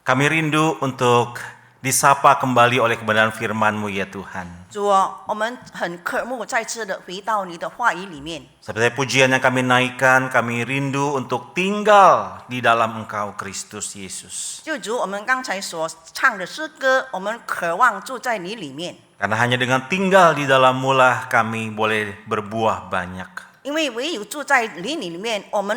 Kami rindu untuk disapa kembali oleh kebenaran firman-Mu ya Tuhan. 主啊，我们很渴慕再次的回到你的话语里面。 Seperti pujian yang kami naikkan, kami rindu untuk tinggal di dalam Engkau Kristus Yesus. 就如我们刚才所唱的诗歌，我们渴望住在你里面， Karena hanya dengan tinggal di dalam-Mu lah kami boleh berbuah banyak. 因为唯有住在你里面，我们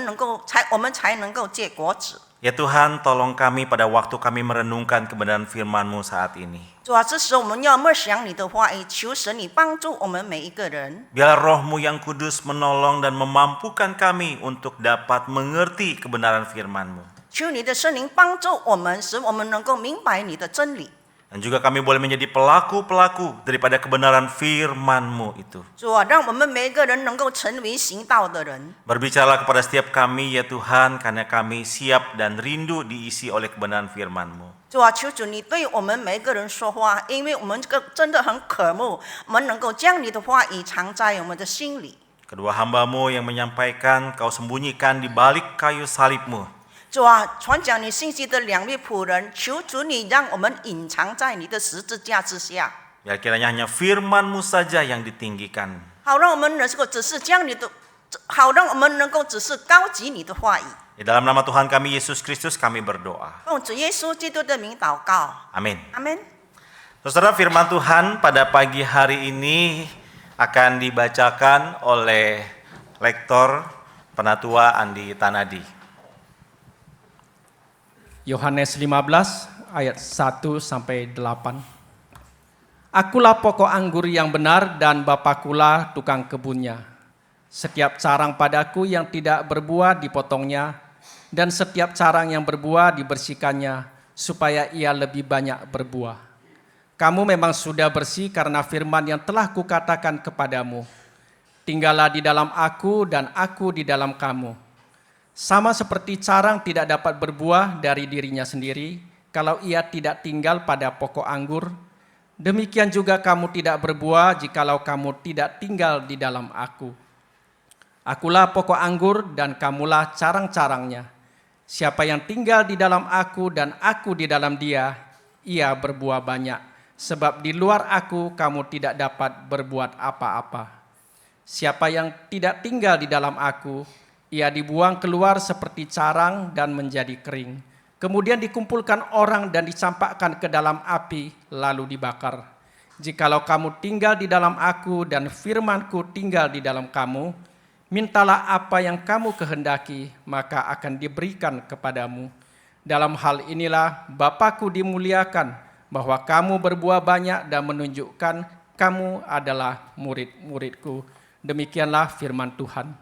才能够结果子。 Ya Tuhan, tolong kami pada waktu kami merenungkan kebenaran firman-Mu saat ini. 主啊，这时我们要默想你的话语，求神你帮助我们每一个人。 Biarlah Roh-Mu yang kudus menolong dan memampukan kami untuk dapat mengerti kebenaran firman-Mu. 求你的圣灵帮助我们，使我们能够明白你的真理。 Dan juga kami boleh menjadi pelaku-pelaku daripada kebenaran firman-Mu itu. 主啊，让我们每一个人能够成为行道的人。 Berbicaralah kepada setiap kami ya Tuhan, karena kami siap dan rindu diisi oleh kebenaran firman-Mu. 主啊，求主你对我们每一个人说话，因为我们真的很渴慕，我们能够将你的话语藏在我们的心里。 Kedua hamba-Mu yang menyampaikan, Kau sembunyikan di balik kayu salib-Mu. 主啊，传讲你信息的两位仆人，求主你让我们隐藏在你的十字架之下， Biar kiranya hanya firman-Mu saja yang ditinggikan. 好让我们能够只是将你的，好让我们能够只是高举你的话语。 Di dalam nama Tuhan kami Yesus Kristus kami berdoa. 奉主耶稣基督的名祷告， Amin. 阿门。 Saudara, firman Tuhan pada pagi hari ini akan dibacakan oleh Lektor Penatua Andi Tanadi. Yohanes 15 ayat 1 sampai 8. Akulah pokok anggur yang benar dan Bapakulah tukang kebunnya. Setiap carang padaku yang tidak berbuah dipotongnya, dan setiap carang yang berbuah dibersihkannya, supaya ia lebih banyak berbuah. Kamu memang sudah bersih karena firman yang telah kukatakan kepadamu. Tinggallah di dalam aku dan aku di dalam kamu. Sama seperti carang tidak dapat berbuah dari dirinya sendiri, kalau ia tidak tinggal pada pokok anggur, demikian juga kamu tidak berbuah jikalau kamu tidak tinggal di dalam aku. Akulah pokok anggur dan kamulah carang-carangnya. Siapa yang tinggal di dalam aku dan aku di dalam dia, ia berbuah banyak. Sebab di luar aku kamu tidak dapat berbuat apa-apa. Siapa yang tidak tinggal di dalam aku, ia dibuang keluar seperti carang dan menjadi kering. Kemudian dikumpulkan orang dan dicampakkan ke dalam api, lalu dibakar. Jikalau kamu tinggal di dalam aku dan firmanku tinggal di dalam kamu, mintalah apa yang kamu kehendaki, maka akan diberikan kepadamu. Dalam hal inilah Bapa-Ku dimuliakan, bahwa kamu berbuah banyak dan menunjukkan kamu adalah murid-murid-Ku. Demikianlah firman Tuhan.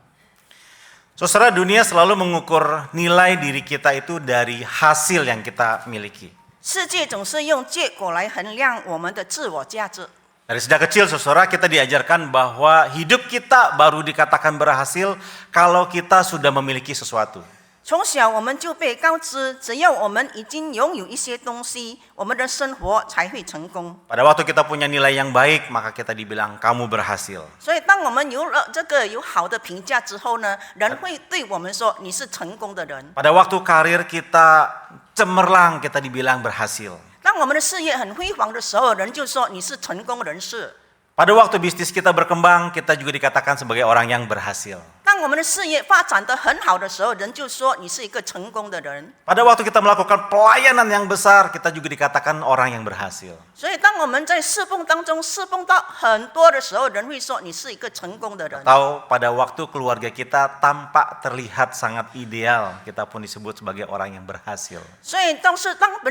Saudara, dunia selalu mengukur nilai diri kita itu dari hasil yang kita miliki. 世界总是用结果来衡量我们的自我价值。 Dari sejak kecil, saudara, kita diajarkan bahwa hidup kita baru dikatakan berhasil kalau kita sudah memiliki sesuatu. 从小我们就被告知，只要我们已经拥有一些东西，我们的生活才会成功。 Pada waktu kita punya nilai yang baik, maka kita dibilang kamu berhasil. 所以，当我们有了这个有好的评价之后呢，人会对我们说你是成功的人。 Pada waktu karir kita cemerlang, kita dibilang berhasil. 当我们的事业很辉煌的时候，人就说你是成功人士。 Pada waktu bisnis kita berkembang, kita juga dikatakan sebagai orang yang berhasil. 当我们的事业发展得很好的时候，人就说你是一个成功的人。 Pada waktu kita melakukan pelayanan yang besar, kita juga dikatakan orang yang berhasil. 所以，当我们在侍奉当中侍奉到很多的时候，人会说你是一个成功的人。 Atau pada waktu keluarga kita tampak terlihat sangat ideal, kita pun disebut sebagai orang yang berhasil. 所以，当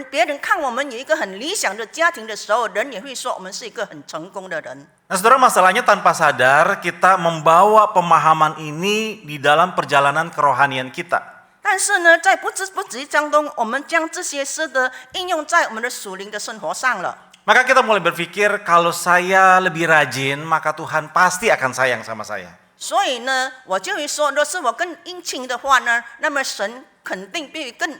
别人看我们有一个很理想的家庭的时候，人也会说我们是一个很成功的人。 Nah, saudara, masalahnya tanpa sadar kita membawa pemahaman ini di dalam perjalanan kerohanian kita. 但是呢，在不知不觉当中，我们将这些诗的应用在我们的属灵的生活上了。 Maka kita mulai berpikir kalau saya lebih rajin, maka Tuhan pasti akan sayang sama saya. 所以呢，我就会说，若是我更殷勤的话呢，那么神肯定必更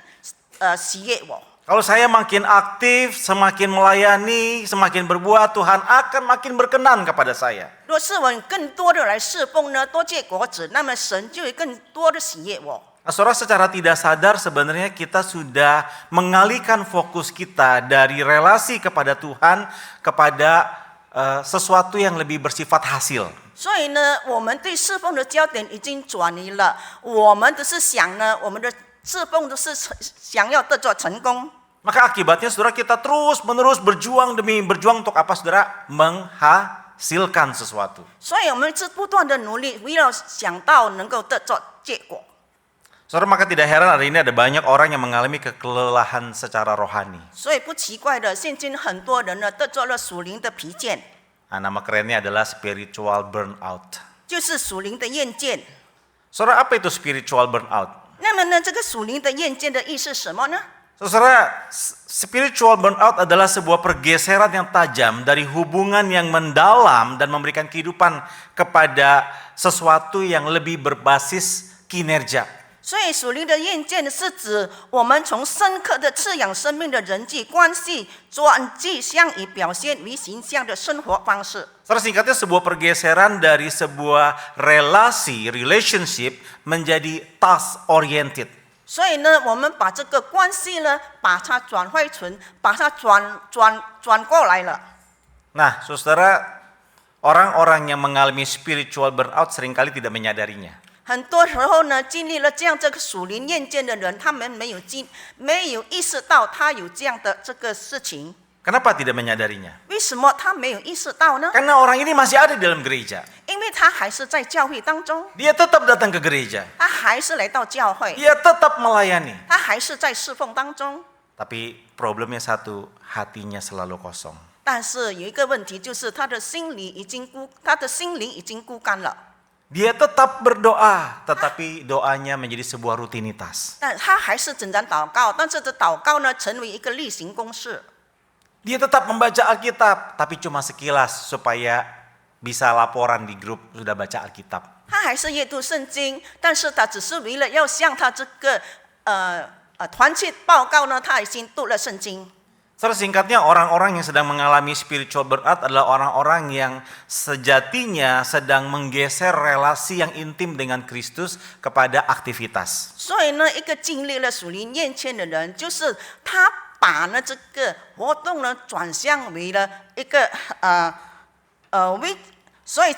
喜悦我。 Kalau saya makin aktif, semakin melayani, semakin berbuat, Tuhan akan makin berkenan kepada saya. 若是我更多的来侍奉呢，多结果子，那么神就会更多的喜悦我。Saudara, secara tidak sadar sebenarnya kita sudah mengalihkan fokus kita dari relasi kepada Tuhan kepada sesuatu yang lebih bersifat hasil. 所以呢，我们对侍奉的焦点已经转移了。我们的是想呢，我们的侍奉都是想要得着成功。 Maka akibatnya saudara kita terus menerus berjuang demi berjuang untuk apa saudara? Menghasilkan sesuatu. 所以我们是不断的努力，为了想到能够得着结果。 Saudara, maka tidak heran hari ini ada banyak orang yang mengalami kelelahan secara rohani. 所以不奇怪的，现今很多人呢得着了属灵的疲倦， Nama kerennya adalah spiritual burnout. 就是属灵的厌倦。 Saudara, apa itu spiritual burnout? 那么呢，这个属灵的厌倦的意思是什么呢？ Saudara, spiritual burnout adalah sebuah pergeseran yang tajam dari hubungan yang mendalam dan memberikan kehidupan kepada sesuatu yang lebih berbasis kinerja. 所以属灵的厌倦是指我们从深刻的滋养生命的人际关系，转寄向以表现为形象的生活方式。 Saudara, singkatnya sebuah pergeseran dari sebuah relasi, relationship menjadi task oriented. 所以呢，我们把这个关系呢，把它转换成，把它转过来了。 Nah, saudara, orang-orang yang mengalami spiritual burnout seringkali tidak menyadarinya. 很多时候呢，经历了这样这个属灵厌倦的人，他们没有意识到他有这样的这个事情。 Kenapa tidak menyadarinya? 为什么他没有意识到呢？ Karena orang ini masih ada di dalam gereja. 因为他还是在教会当中， Dia tetap datang ke gereja. 他还是来到教会， Dia tetap melayani. 他还是在侍奉当中。 Tapi problemnya satu, hatinya selalu kosong. 但是有一个问题，就是他的心灵已经枯干了。 Dia tetap berdoa, tetapi doanya menjadi sebuah rutinitas. 但他还是整然祷告，但是这祷告呢，成为一个例行公事。 Dia tetap membaca Alkitab, tapi cuma sekilas supaya bisa laporan di grup sudah baca Alkitab. 他还是阅读圣经，但是他只是为了要向他这个团契报告呢，他已经读了圣经。 Secara singkatnya, orang-orang yang sedang mengalami spiritual burnout adalah orang-orang yang sejatinya sedang menggeser relasi yang intim dengan Kristus kepada aktivitas. 所以呢，一个经历了属灵厌倦的人，就是他把呢这个活动呢转向为了一个所以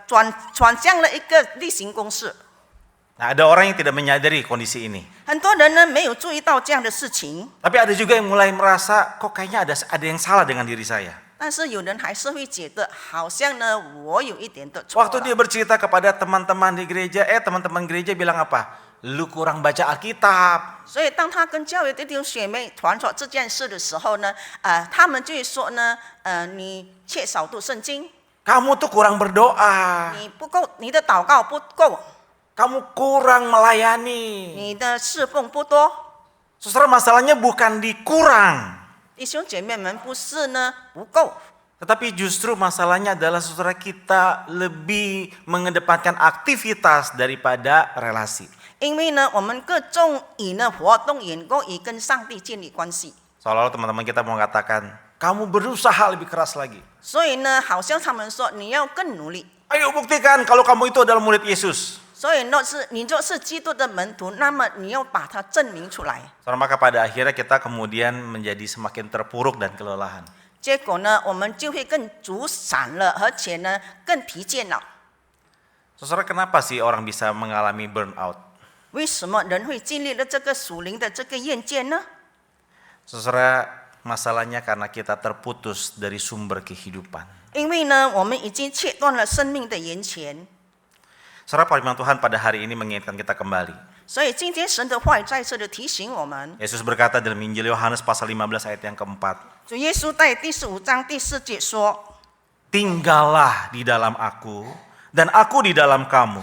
转向了一个例行公事。 Nah, ada orang yang tidak menyadari kondisi ini. 很多人呢没有注意到这样的事情， Tapi ada juga yang mulai merasa, kok kayaknya ada yang salah dengan diri saya. 但是有人还是会觉得，好像呢我有一点的错 Waktu 了。 dia bercerita kepada teman-teman di gereja, teman-teman gereja bilang apa? Lu kurang baca Alkitab. 所以当他跟教会的弟兄姐妹传说这件事的时候呢，他们就会说呢，你缺少读圣经， Kamu tuh kurang berdoa. 你不够，你的祷告不够， Kamu kurang melayani. 你的侍奉不多。 Saudara, masalahnya bukan di kurang. 弟兄姐妹们，不是呢不够， Tetapi justru masalahnya adalah saudara kita lebih mengedepankan aktivitas daripada relasi. 因为呢我们各种以呢活动眼光以跟上帝建立关系， Seolah-olah teman-teman kita mau katakan, kamu berusaha lebih keras lagi. 所以呢好像他们说你要更努力。 Ayo buktikan kalau kamu itu adalah murid Yesus. 所以你若是基督的门徒，那么你要把它证明出来。 Saudara, maka pada akhirnya kita kemudian menjadi semakin terpuruk dan kelelahan. 结果呢，我们就会更阻散了，而且呢更疲倦了。 Saudara, kenapa sih orang bisa mengalami burnout? 为什么人会经历了这个属灵的这个厌倦呢？ Saudara, masalahnya karena kita terputus dari sumber kehidupan. 因为呢，我们已经切断了生命的源泉。 Saudara, firman Tuhan pada hari ini mengingatkan kita kembali. 所以今天神的话语再次的提醒我们， Yesus berkata dalam Injil Yohanes pasal 15 ayat yang keempat. 主耶稣在第15章第4节说： Tinggallah di dalam aku dan aku di dalam kamu.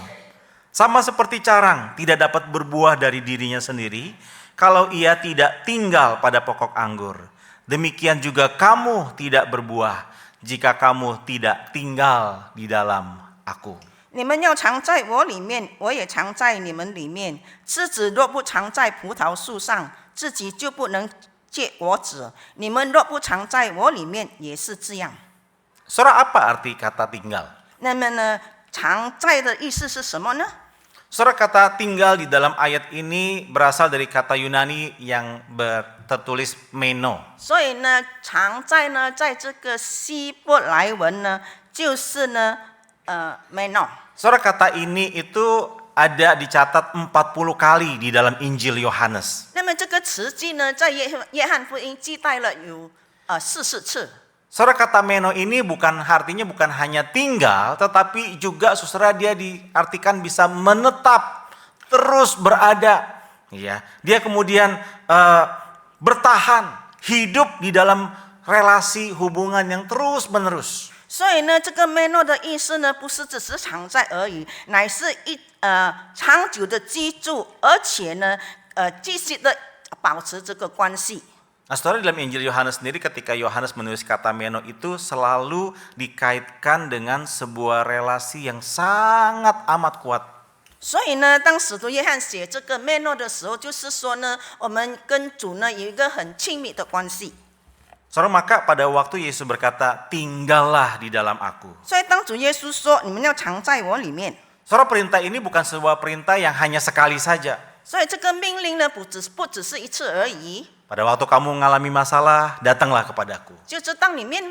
Sama seperti carang tidak dapat berbuah dari dirinya sendiri kalau ia tidak tinggal pada pokok anggur. Demikian juga kamu tidak berbuah jika kamu tidak tinggal di dalam aku. 你们要常在我里面，我也常在你们里面。枝子若不常在葡萄树上，自己就不能结果子。你们若不常在我里面，也是这样。 Saudara, apa arti kata tinggal? 那么呢，常在的意思是什么呢？ Saudara, kata tinggal di dalam ayat ini berasal dari kata Yunani yang tertulis meno. 所以呢，常在呢，在这个希伯来文呢，就是呢，meno。 Saudara, kata ini itu ada dicatat 40 kali di dalam Injil Yohanes. 那么这个词句呢，在约翰福音记载了有40次。 Saudara, kata meno ini artinya bukan hanya tinggal, tetapi juga saudara dia diartikan bisa menetap, terus berada. Ya, dia kemudian bertahan, hidup di dalam relasi hubungan yang terus menerus. 所以呢，这个 meno 的意思呢，不是只是常在而已，乃是长久的居住，而且呢，继续的保持这个关系。 Nah, saudara, dalam Injil Yohanes sendiri ketika Yohanes menulis kata meno itu selalu dikaitkan dengan sebuah relasi yang sangat amat kuat. 所以呢，当使徒约翰写这个 meno 的时候，就是说呢，我们跟主呢有一个很亲密的关系。 Saudara, maka pada waktu Yesus berkata, tinggallah di dalam aku. 所以当主耶稣说你们要常在我里面， Saudara, perintah ini bukan sebuah perintah yang hanya sekali saja. 所以这个命令呢，不只是一次而已。 Pada waktu kamu mengalami masalah, datanglah kepadaku. 就是当你面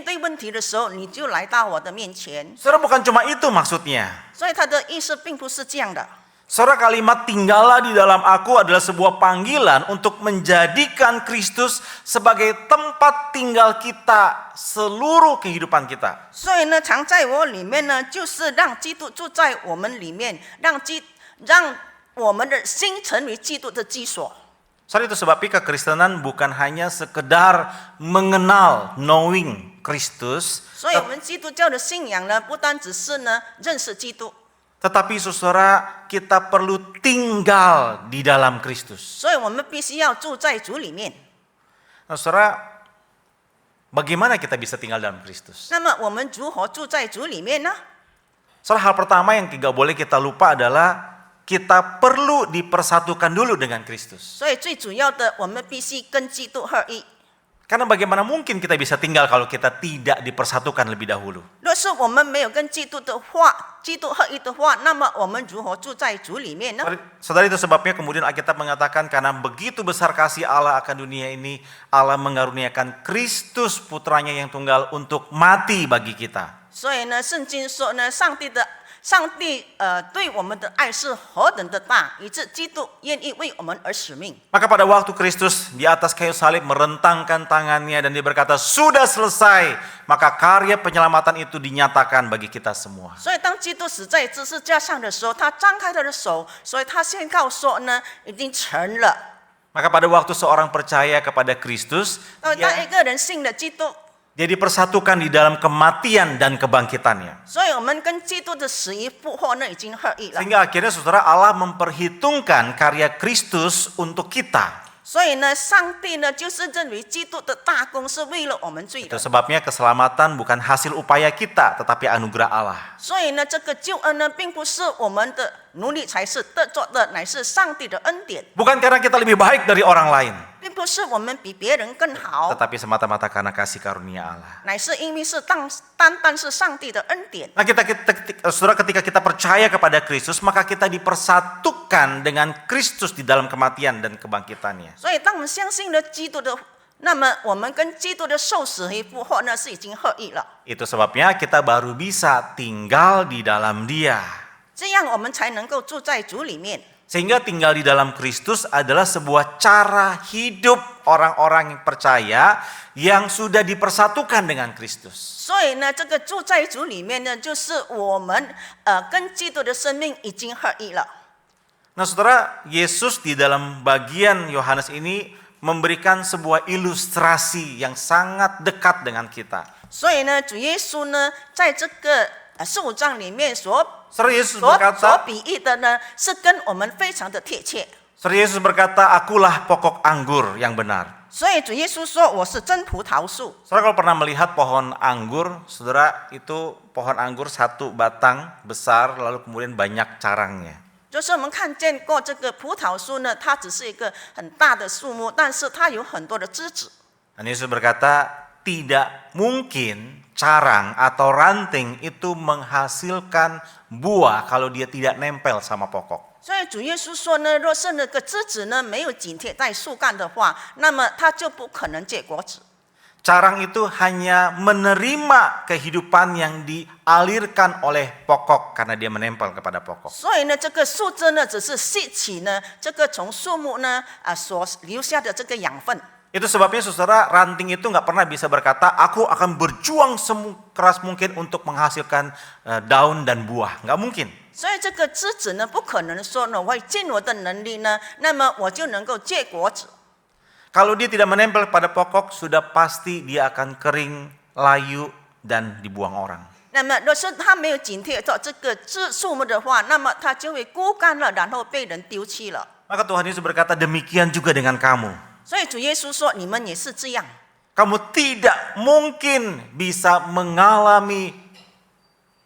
对问题的时候，你就来到我的面前。 Saudara, bukan cuma itu maksudnya. 所以他的意思并不是这样的。 Saudara, kalimat tinggallah di dalam aku adalah sebuah panggilan untuk menjadikan Kristus sebagai tempat tinggal kita seluruh kehidupan kita. 所以呢，常在我里面呢，就是让基督住在我们里面，让我们的心成为基督的居所。 Saudara, itu sebabnya kekristenan bukan hanya sekedar mengenal, knowing Kristus, 所以我们基督教的信仰呢，不单只是呢认识基督， tetapi saudara, kita perlu tinggal di dalam Kristus. 所以我们必须要住在主里面。 Nah, saudara, bagaimana kita bisa tinggal dalam Kristus? 那么我们如何住在主里面呢？ Saudara, hal pertama yang tidak boleh kita lupa adalah kita perlu dipersatukan dulu dengan Kristus. 所以最主要的，我们必须跟基督合一。 Karena bagaimana mungkin kita bisa tinggal kalau kita tidak dipersatukan lebih dahulu? 若是我们没有跟基督合一的话，那么我们如何住在主里面呢？ Saudara, itu sebabnya kemudian Alkitab mengatakan karena begitu besar kasih Allah akan dunia ini, Allah mengaruniakan Kristus putranya yang tunggal untuk mati bagi kita. 所以呢，圣经说呢，上帝对我们的爱是何等的大，以致基督愿意为我们而使命。 Maka pada waktu Kristus di atas kayu salib merentangkan tangannya dan dia berkata, sudah selesai. Maka karya penyelamatan itu dinyatakan bagi kita semua. 所以当基督死在十字架上的时候，他张开他的手，所以他宣告说呢，已经成了。 Maka pada waktu seorang percaya kepada Kristus, 当一个人信了基督， dia dipersatukan di dalam kematian dan kebangkitannya. 所以我们跟基督的死与复活呢，已经合一了。 Sehingga akhirnya saudara, Allah memperhitungkan karya Kristus untuk kita. 所以呢，上帝呢，就是认为基督的大功是为了我们罪 Itu 的。 sebabnya keselamatan bukan hasil upaya kita, tetapi anugerah Allah. 所以呢，这个救恩呢，并不是我们的努力才是得着的，乃是上帝的恩典， Bukan karena kita lebih baik dari orang lain, 并不是我们比别人更好， tetapi semata-mata karena kasih karunia Allah. 乃是因为是单单是上帝的恩典。 Nah, saudara, ketika kita percaya kepada Kristus, maka kita dipersatukan dengan Kristus di dalam kematian dan kebangkitannya. 所以，当我们相信了基督的，那么我们跟基督的受死和复活呢，是已经合一了。 Itu sebabnya kita baru bisa tinggal di dalam Dia. 这样我们才能够住在主里面。 Sehingga tinggal di dalam Kristus adalah sebuah cara hidup orang-orang yang percaya yang sudah dipersatukan dengan Kristus. 所以呢，这个住在主里面呢，就是我们跟基督的生命已经合一了。 Nah, saudara, Yesus di dalam bagian Yohanes ini memberikan sebuah ilustrasi yang sangat dekat dengan kita. 所以呢，主耶稣呢，在这个15章里面所 Saudara, Yesus berkata, 比喻的呢，是跟我们非常的贴切。 Saudara, Yesus berkata, akulah pokok anggur yang benar. 所以主耶稣说：“我是真葡萄树。” Saudara, kalau pernah melihat pohon anggur, saudara, itu pohon anggur satu batang besar, lalu kemudian banyak carangnya. 就是我们看见过这个葡萄树呢，它只是一个很大的树木，但是它有很多的枝子。 Dan Yesus berkata, tidak mungkin carang atau ranting itu menghasilkan buah kalau dia tidak nempel sama pokok. 所以主耶稣说呢，若是那个枝子呢没有紧贴在树干的话，那么它就不可能结果子。 Carang itu hanya menerima kehidupan yang dialirkan oleh pokok karena dia menempel kepada pokok. 所以呢，这个树枝呢，只是吸取呢这个从树木呢所留下的这个养分。 Itu sebabnya saudara, ranting itu nggak pernah bisa berkata, aku akan berjuang keras mungkin untuk menghasilkan daun dan buah. Nggak mungkin. 所以这个枝子呢，不可能说呢，我尽我的能力呢，那么我就能够结果子。 Kalau dia tidak menempel pada pokok, sudah pasti dia akan kering, layu, dan dibuang orang. 那么，若是它没有紧贴到这个树木的话，那么它就会枯干了，然后被人丢弃了。 Maka Tuhan Yesus berkata, demikian juga dengan kamu. 所以主耶稣说，你们也是这样。 Kamu tidak mungkin bisa mengalami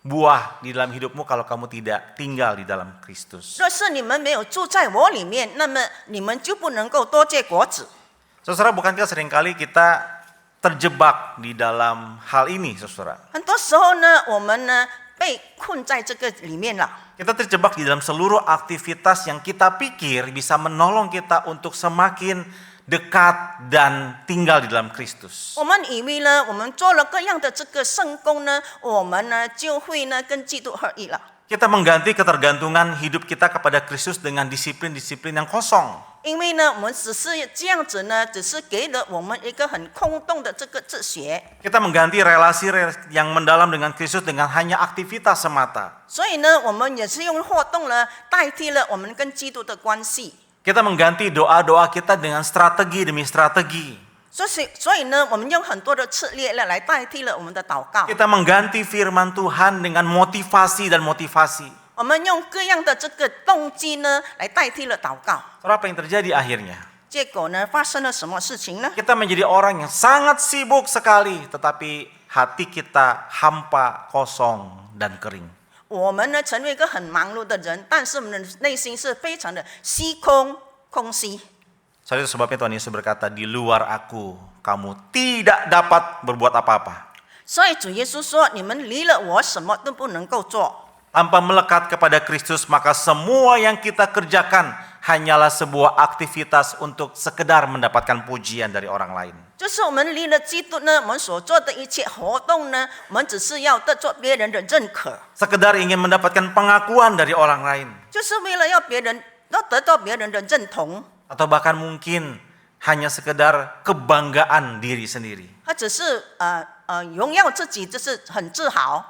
buah di dalam hidupmu kalau kamu tidak tinggal di dalam Kristus. 若是你们没有住在我里面，那么你们就不能够多结果子。 Saudara, bukankah seringkali kita terjebak di dalam hal ini, saudara? 很多时候呢，我们呢被困在这个里面了。 Kita terjebak di dalam seluruh aktivitas yang kita pikir bisa menolong kita untuk semakin dekat dan tinggal di dalam Kristus. 我们以为呢，我们做了各样的这个圣工呢，我们呢就会呢跟基督合一了。 Kita mengganti ketergantungan hidup kita kepada Kristus dengan disiplin-disiplin yang kosong. 因为呢，我们只是这样子呢，只是给了我们一个很空洞的这个哲学。 Kita mengganti relasi yang mendalam dengan Kristus dengan hanya aktivitas semata. 所以呢，我们也是用活动呢代替了我们跟基督的关系。 Kita mengganti doa-doa kita dengan strategi demi strategi. 所以呢，我们用很多的策略呢来代替了我们的祷告。 Kita mengganti firman Tuhan dengan motivasi dan motivasi. 我们用各样的这个动机呢来代替了祷告。 Apa yang terjadi akhirnya? 结果呢，发生了什么事情呢？ Kita menjadi orang yang sangat sibuk sekali, tetapi hati kita hampa, kosong, dan kering. 我们呢成为一个很忙碌的人，但是我们的内心是非常的虚空、空虚。 Soalnya itu sebabnya Tuhan Yesus berkata, di luar aku, kamu tidak dapat berbuat apa-apa. 所以主耶稣说：“你们离了我，什么都不能够做。” Tanpa melekat kepada Kristus, maka semua yang kita kerjakan hanyalah sebuah aktivitas untuk sekedar mendapatkan pujian dari orang lain. 就是我们离了基督呢，我们所做的一切活动呢，我们只是要得做别人的认可， Sekedar ingin mendapatkan pengakuan dari orang lain. 就是为了要得到别人的认同， Atau bahkan mungkin hanya sekedar kebanggaan diri sendiri. 或者是荣耀自己，就是很自豪。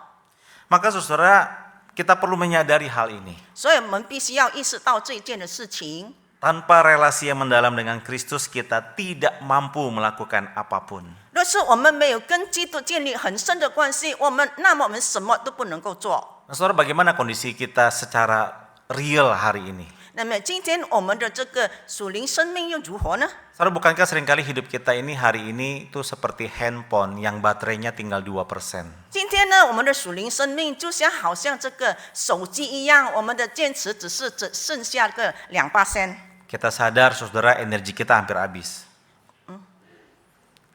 Maka saudara, kita perlu menyadari hal ini. 所以我们必须要意识到这一件的事情。 Tanpa relasi yang mendalam dengan Kristus, kita tidak mampu melakukan apapun. 若是我们没有跟基督建立很深的关系，那么我们什么都不能够做。 Nah, saudara, bagaimana kondisi kita secara real hari ini? 那么今天我们的这个属灵生命又如何呢？ Saudara, bukankah seringkali hidup kita ini hari ini itu seperti handphone yang baterainya tinggal 2%. 今天呢，我们的属灵生命就好像这个手机一样，我们的电池只剩下个2%。 Kita sadar saudara, energi kita hampir habis.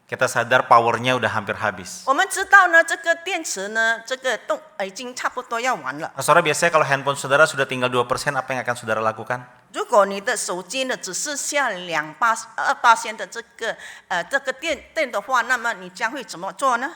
Kita sadar powernya udah hampir habis. 我们知道呢，这个电池呢，这个已经差不多要完了。 Nah, saudara, biasanya kalau handphone saudara sudah tinggal 2%, apa yang akan saudara lakukan? 如果你的手机呢只剩下2%的这个电的话，那么你将会怎么做呢？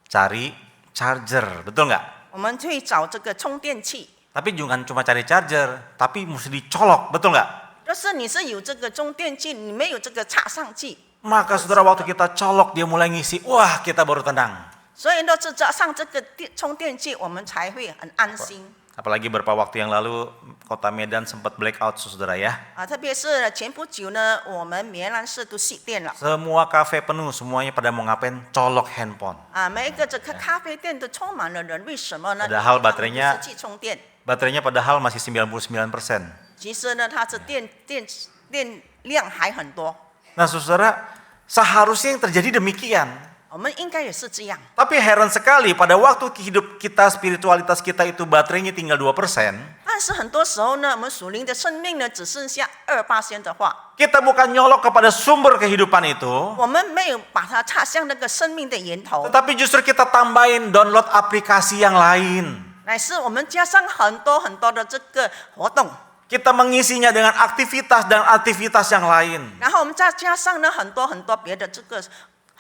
Cari charger, betul nggak? 我们会找这个充电器。 Tapi jangan cuma cari charger, tapi mesti dicolok, betul nggak? 要是你是有这个充电器，你没有这个插上去， Maka saudara, waktu kita colok dia mulai ngisi, wah kita baru tenang. 所以呢，是插上这个充电器，我们才会很安心。 Apalagi beberapa waktu yang lalu kota Medan sempat blackout saudara ya. 特别是前不久呢，我们棉兰市都熄电了。 Semua kafe penuh, semuanya pada mau ngapain? Colok handphone. 每一个这个咖啡店都充满了人，为什么呢？ Padahal baterainya 他们不是去充电， Baterainya padahal masih 99%. 其实呢，它是电量还很多。 Nah saudara, seharusnya yang terjadi demikian. 我们应该也是这样。 Tapi heran sekali pada waktu hidup kita, spiritualitas kita itu baterainya tinggal 2%. 但是很多时候呢，我们属灵的生命呢，只剩下2%的话， Kita bukan nyolok kepada sumber kehidupan itu, 我们没有把它插向那个生命的源头， tetapi justru kita tambahin download aplikasi yang lain. 乃是我们加上很多很多的这个活动， Kita mengisinya dengan aktivitas dan aktivitas yang lain. 然后我们再加上呢很多很多别的这个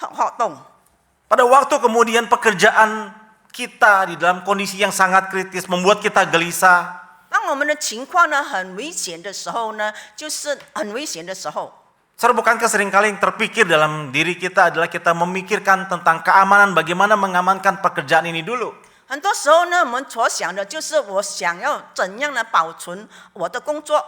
活动。 Pada waktu kemudian pekerjaan kita di dalam kondisi yang sangat kritis membuat kita gelisah. 当我们的情况呢很危险的时候呢，就是很危险的时候， Saudara, bukankah seringkali yang terpikir dalam diri kita adalah kita memikirkan tentang keamanan, bagaimana mengamankan pekerjaan ini dulu. 很多时候呢，我们所想的就是我想要怎样的保存我的工作，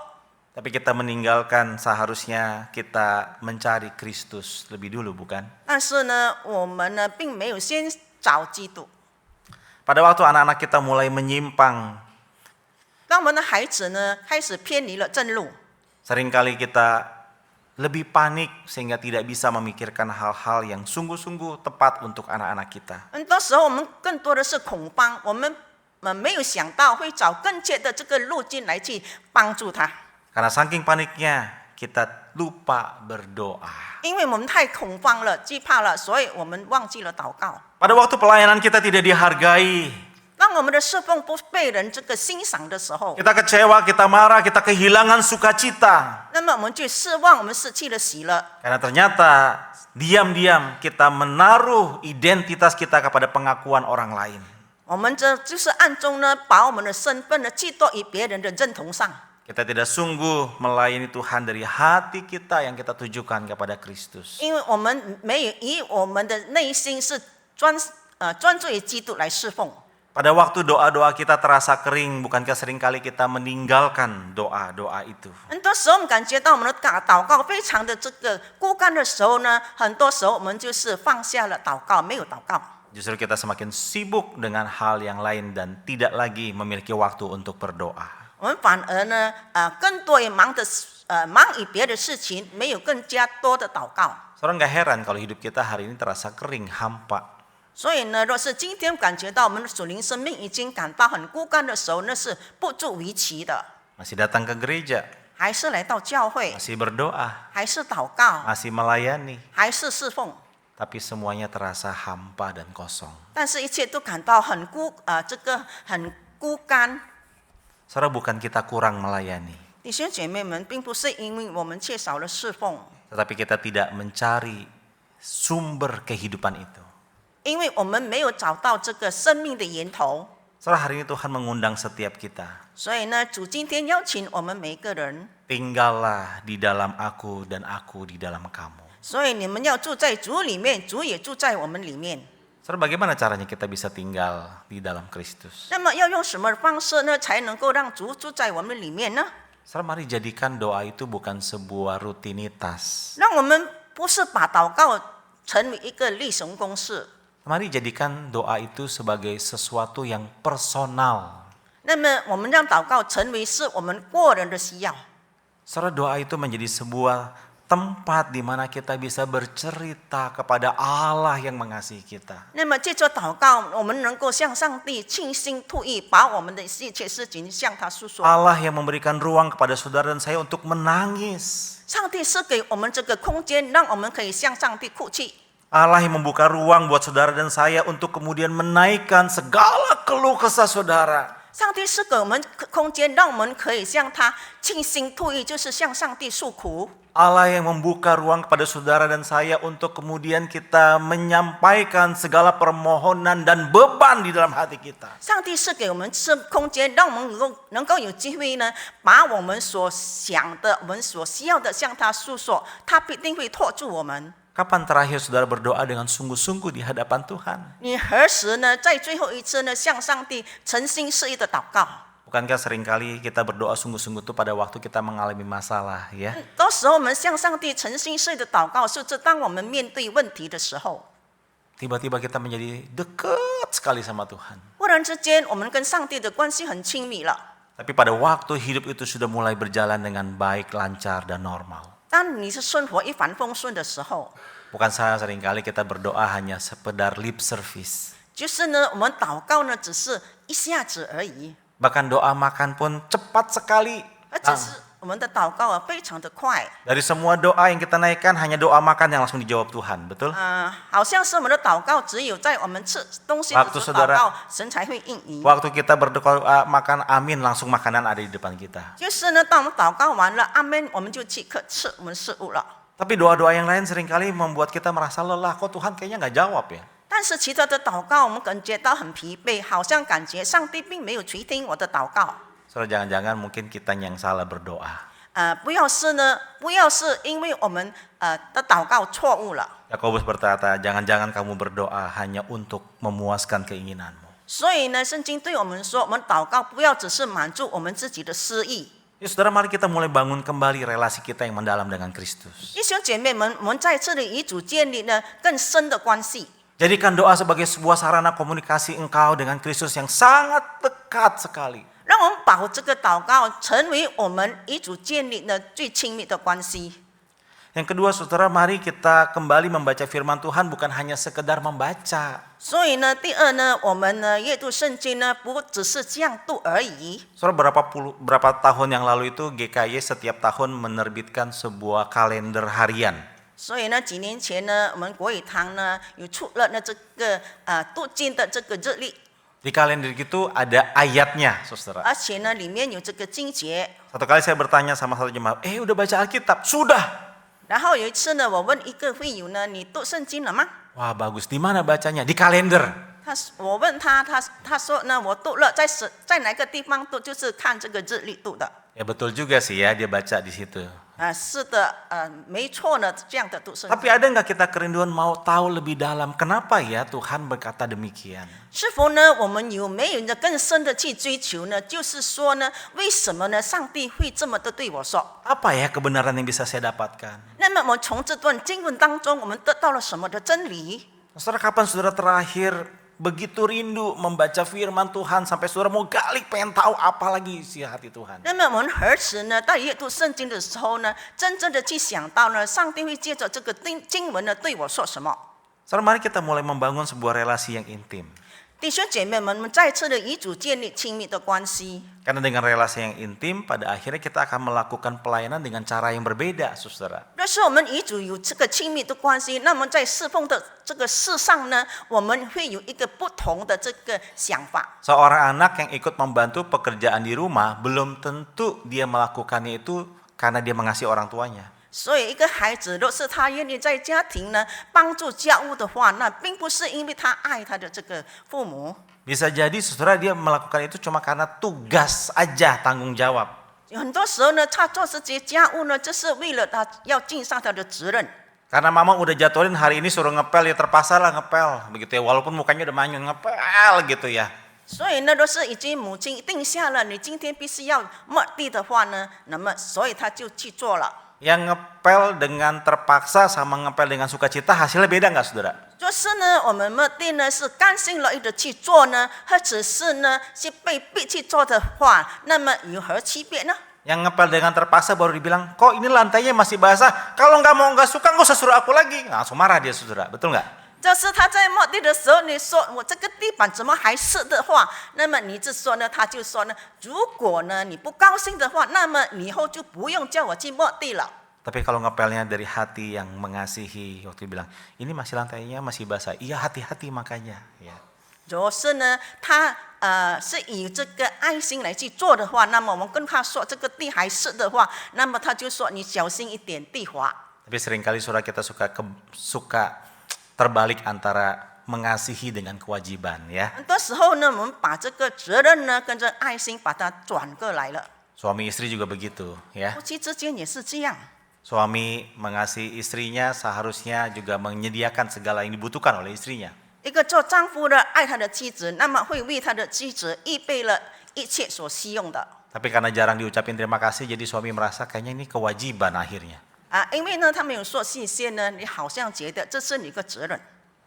Tapi kita meninggalkan seharusnya kita mencari Kristus lebih dulu, bukan? 但是呢，我们呢并没有先找基督。 Pada waktu anak-anak kita mulai menyimpang, 当我们的孩子呢开始偏离了正路， seringkali kita lebih panik sehingga tidak bisa memikirkan hal-hal yang sungguh-sungguh tepat untuk anak-anak kita. 很多时候我们更多的是恐慌，我们没有想到会找更切的这个路径来去帮助他， Karena saking paniknya kita lupa berdoa. 因为我们太恐慌了、惧怕了，所以我们忘记了祷告。 Pada waktu pelayanan kita tidak dihargai, 当我们的侍奉不被人这个欣赏的时候， kita kecewa, kita marah, kita kehilangan sukacita. 那么我们就失望，我们失去了喜乐。 Karena ternyata diam-diam kita menaruh identitas kita kepada pengakuan orang lain. 我们这就是暗中呢，把我们的身份呢寄托于别人的认同上。 Kita tidak sungguh melayani Tuhan dari hati kita yang kita tujukan kepada Kristus. 因为我们没有以我们的内心是专注于基督来侍奉。 Pada waktu doa-doa kita terasa kering, bukankah seringkali kita meninggalkan doa-doa itu? 很多时候我们感觉到我们的祷告非常的这个枯干的时候呢，很多时候我们就是放下了祷告，没有祷告。 Justru kita semakin sibuk dengan hal yang lain dan tidak lagi memiliki waktu untuk berdoa. 我们反而呢，更多于忙于别的事情，没有更加多的祷告。 Saudara nggak heran kalau hidup kita hari ini terasa kering, hampa. 所以呢，若是今天感觉到我们的属灵生命已经感到很枯干的时候，那是不足为奇的。 Masih datang ke gereja, 还是来到教会， masih berdoa, 还是祷告， masih melayani, 还是侍奉， tapi semuanya terasa hampa dan kosong. 但是一切都感到很枯干。 Saudara, bukan kita kurang melayani, 弟兄姐妹们，并不是因为我们缺少了侍奉， tetapi kita tidak mencari sumber kehidupan itu. 因为我们没有找到这个生命的源头。 Saudara, hari ini Tuhan mengundang setiap kita. 所以呢，主今天邀请我们每一个人， Tinggallah di dalam aku dan aku di dalam kamu. 所以你们要住在主里面，主也住在我们里面。 Saudara, bagaimana caranya kita bisa tinggal di dalam Kristus? 那么要用什么方式呢，才能够让主住在我们里面呢？ Saudara, mari jadikan doa itu bukan sebuah rutinitas. 让我们不是把祷告成为一个例行公事， Mari jadikan doa itu sebagai sesuatu yang personal. 那么我们让祷告成为是我们个人的需要。 Saudara, doa itu menjadi sebuah tempat di mana kita bisa bercerita kepada Allah yang mengasihi kita. 那么借着祷告，我们能够向上帝倾心吐意，把我们的一切事情向他诉说。 Allah yang memberikan ruang kepada saudara dan saya untuk menangis. 上帝是给我们这个空间，让我们可以向上帝哭泣。 Allah yang membuka ruang buat saudara dan saya untuk kemudian menaikkan segala keluh kesah saudara. 上帝是给我们空间，让我们可以向他倾心吐意，就是向上帝诉苦。 Allah yang membuka ruang kepada saudara dan saya untuk kemudian kita menyampaikan segala permohonan dan beban di dalam hati kita. 上帝是给我们是空间，让我们能够有机会呢，把我们所想的、我们所需要的向他诉说，他必定会托住我们。 Kapan terakhir saudara berdoa dengan sungguh-sungguh di hadapan Tuhan? 你何时呢，在最后一次呢，向上帝诚心实意的祷告？ Bukankah seringkali kita berdoa sungguh-sungguh itu pada waktu kita mengalami masalah, ya? 到时候我们向上帝诚心实意的祷告，是指当我们面对问题的时候， Tiba-tiba kita menjadi dekat sekali sama Tuhan. 忽然之间我们跟上帝的关系很亲密了。 Tapi pada waktu hidup itu sudah mulai berjalan dengan baik, lancar, dan normal. 当你是生活一帆风顺的时候， Bukan saya seringkali kita berdoa hanya sekedar lip service. 就是呢，我们祷告呢，只是一下子而已。Bahkan doa makan pun cepat sekali. 而且是我们的祷告啊，非常的快。 Dari semua doa yang kita naikkan hanya doa makan yang langsung dijawab Tuhan, betul? 好像是我们的祷告只有在我们吃东西的时候祷告，神才会应允。 Waktu kita berdoa makan amin langsung makanan ada di depan kita. 就是呢，当我们祷告完了，阿门，我们就即刻吃我们食物了。 Tapi doa-doa yang lain seringkali membuat kita merasa lelah. Kok Tuhan kayaknya nggak jawab ya? 但是其他的祷告，我们感觉到很疲惫，好像感觉上帝并没有垂听我的祷告。 Saudara, jangan-jangan mungkin kita yang salah berdoa. 不要是因为我们的祷告错误了。 Yakobus berkata, jangan-jangan kamu berdoa hanya untuk memuaskan keinginanmu. 所以呢，圣经对我们说，我们祷告不要只是满足我们自己的私意。 Ya saudara, mari kita mulai bangun kembali relasi kita yang mendalam dengan Kristus. 弟兄姐妹们，我们在这里与主建立呢更深的关系。 Jadikan doa sebagai sebuah sarana komunikasi engkau dengan Kristus yang sangat dekat sekali. 让我们把这个祷告成为我们与主建立的最亲密的关系。 Yang kedua, saudara, mari kita kembali membaca firman Tuhan bukan hanya sekedar membaca. 所以呢，第二呢，我们呢阅读圣经呢，不只是这样读而已。 Saudara, berapa tahun yang lalu itu GKY setiap tahun menerbitkan sebuah kalender harian. 所以呢，几年前呢，我们国语堂呢有出了这个读经的这个日历， Di kalender itu ada ayatnya, saudara. 而且呢，里面有这个经节。 Satu kali saya bertanya sama satu jemaat, udah baca Alkitab? Sudah. 然后有一次呢，我问一个会友呢，你读圣经了吗？ Wah bagus, di mana bacanya? Di kalender. 我问他，他说呢，我读了，在哪个地方读，就是看这个日历读的。 Ya betul juga sih ya, dia baca di situ. 是的，没错呢，这样的读圣 Tapi 经。 ada nggak kita kerinduan mau tahu lebih dalam, kenapa ya Tuhan berkata demikian? 是否呢，我们有没有呢更深的去追求呢？就是说呢，为什么呢，上帝会这么的对我说？ Apa ya kebenaran yang bisa saya dapatkan? 那么我们从这段经文当中，我们得到了什么的真理？ Saudara, kapan saudara terakhir begitu rindu membaca firman Tuhan sampai saudara mau gali pengen tahu apa lagi isi hati Tuhan? 那么我们何时呢，在阅读圣经的时候呢，真正的去想到呢，上帝会借着这个经文呢对我说什么？ Saudara, mari kita mulai membangun sebuah relasi yang intim. 弟兄姐妹们，我们再次的与主建立亲密的关系。 Karena dengan relasi yang intim, pada akhirnya kita akan melakukan pelayanan dengan cara yang berbeda, saudara. 若是我们与主有这个亲密的关系，那么在侍奉的这个事上呢，我们会有一个不同的这个想法。 Seorang anak yang ikut membantu pekerjaan di rumah, belum tentu dia melakukannya itu karena dia mengasihi orang tuanya. 所以，一个孩子若是他愿意在家庭呢帮助家务的话，那并不是因为他爱他的这个父母。 Bisa jadi saudara dia melakukan itu cuma karena tugas aja, tanggung jawab. 有很多时候呢，他做这些家务呢，就是为了他要尽上他的责任。 Karena mama udah jadwalin hari ini suruh ngepel, ya terpaksa lah ngepel. Begitu ya, walaupun mukanya udah manyun, ngepel gitu ya. 所以呢，若是已经母亲定下了你今天必须要抹地的话呢，那么所以他就去做了。 Yang ngepel dengan terpaksa sama ngepel dengan sukacita hasilnya beda nggak saudara? 就是呢，我们抹地呢是甘心乐意的去做呢，或者是呢是被逼去做的话，那么有何区别呢？ Yang ngepel dengan terpaksa baru dibilang, kok ini lantainya masih basah? Kalau nggak suka nggak usah suruh aku lagi. Langsung marah dia saudara, betul nggak? 就是他在抹地的时候，你说我这个地板怎么还湿的话，那么你就说呢，他就说呢，如果呢你不高兴的话，那么你以后就不用叫我去抹地了。 Tapi kalau ngepelnya dari hati yang mengasihi, waktu bilang, ini masih lantainya masih basah. Iya hati-hati makanya. Ya. 如果是呢，他是以这个爱心来去做的话，那么我们跟他说这个地还湿的话，那么他就说你小心一点地滑。 Tapi seringkali saudara kita suka terbalik antara mengasihi dengan kewajiban ya. 很多时候呢，我们把这个责任呢跟着爱心把它转过来了。 Suami istri juga begitu ya. 夫妻之间也是这样。 Suami mengasihi istrinya seharusnya juga menyediakan segala yang dibutuhkan oleh istrinya. 一个做丈夫的爱他的妻子，那么会为他的妻子预备了一切所需用的。 Tapi karena jarang diucapin terima kasih, jadi suami merasa kayaknya ini kewajiban akhirnya. 因为呢，他没有说谢谢呢，你好像觉得这是你的责任。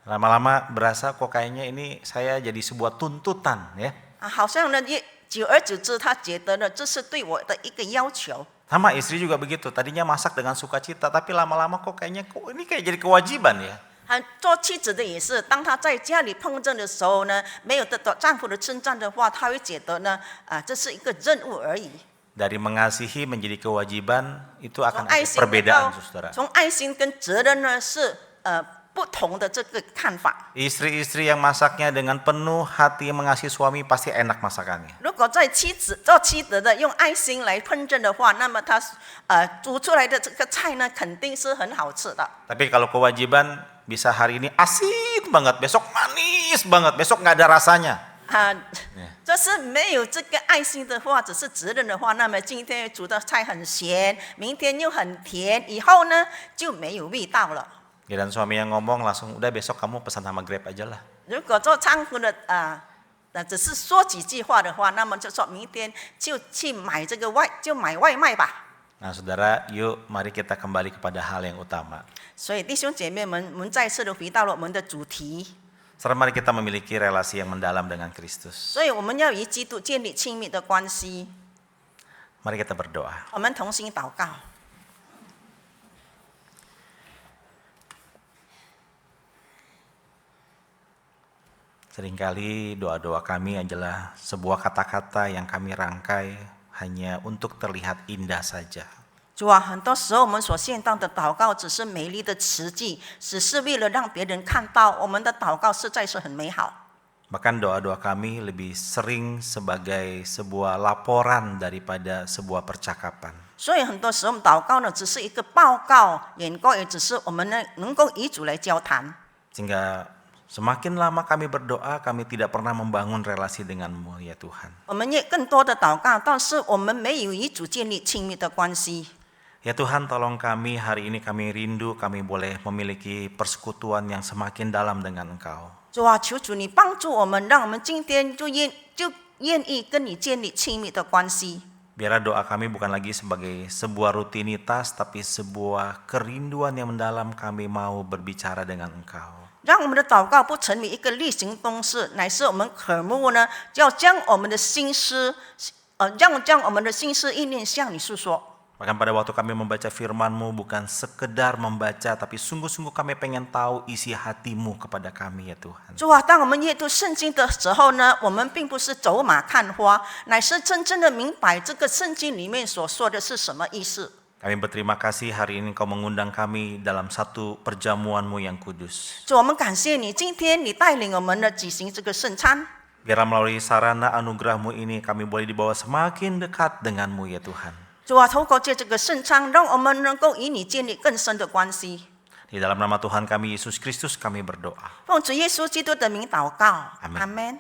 Lama-lama berasa kok kayaknya ini saya jadi sebuah tuntutan ya. 好像呢，久而久之，他觉得呢，这是对我的一个要求。 Sama istri juga begitu. Tadinya masak dengan sukacita, tapi lama-lama kok ini kayak jadi kewajiban ya. 做妻子的也是，当她在家里碰正的时候呢，没有得到丈夫的称赞的话，她会觉得呢，这是一个任务而已。 Dari mengasihi menjadi kewajiban itu akan 从 ada 爱心 perbedaan, 到 saudara. 从爱心跟责任呢是不同的这个看法。 Istri-istri yang masaknya dengan penuh hati mengasihi suami pasti enak masakannya. 如果在做妻子的用爱心来烹饪的话，那么她煮出来的这个菜呢，肯定是很好吃的。 Tapi kalau kewajiban bisa hari ini asin banget, besok manis banget, besok nggak ada rasanya. 就是没有这个爱心的话，只是责任的话，那么今天煮的菜很咸，明天又很甜，以后呢就没有味道了。 Dan suami yang ngomong langsung, udah besok kamu pesan sama Grab aja lah. 如果做丈夫的只是说几句话的话，那么就说明天就去买这个买外卖吧。 Nah saudara, yuk mari kita kembali kepada hal yang utama. 所以弟兄姐妹们，我们再次的回到了我们的主题。 Saudara, mari kita memiliki relasi yang mendalam dengan Kristus. 所以我们要与基督建立亲密的关系。 Mari kita berdoa. 我们同心祷告。 Seringkali doa-doa kami adalah sebuah kata-kata yang kami rangkai hanya untuk terlihat indah saja. 主啊，很多时候我们所献上的祷告只是美丽的词句，只是为了让别人看到我们的祷告实在是很美好。 Bahkan doa-doa kami lebih sering sebagai sebuah laporan daripada sebuah percakapan. 所以很多时候我们祷告呢，只是一个报告，眼光也只是我们呢能够与主来交谈。 Sehingga semakin lama kami berdoa, kami tidak pernah membangun relasi denganmu ya Tuhan. 我们也更多的祷告，但是我们没有与主建立亲密的关系。 Ya Tuhan, tolong kami hari ini, kami rindu kami boleh memiliki persekutuan yang semakin dalam dengan Engkau. 主啊，求主你帮助我们，让我们今天就愿意跟你建立亲密的关系。 Biarlah doa kami bukan lagi sebagai sebuah rutinitas, tapi sebuah kerinduan yang mendalam kami mau berbicara dengan Engkau. 让我们的祷告不成为一个例行公事，乃是我们渴慕呢，要将我们的心思，将我们的心思意念向你诉说。 Bahkan pada waktu kami membaca firman-Mu bukan sekedar membaca, tapi sungguh-sungguh kami pengen tahu isi hati-Mu kepada kami ya Tuhan. 主啊，当我们阅读圣经的时候呢，我们并不是走马看花，乃是真正的明白这个圣经里面所说的是什么意思。 Kami berterima kasih hari ini Kau mengundang kami dalam satu perjamuan-Mu yang kudus. 主，我们感谢你，今天你带领我们呢举行这个圣餐。 Biarlah melalui sarana anugerah-Mu ini kami boleh dibawa semakin dekat dengan-Mu ya Tuhan. 主啊，透过这个圣餐，让我们能够与你建立更深的关系。 Di dalam nama Tuhan kami Yesus Kristus kami berdoa. 奉主耶稣基督的名祷告， Amen. 阿门。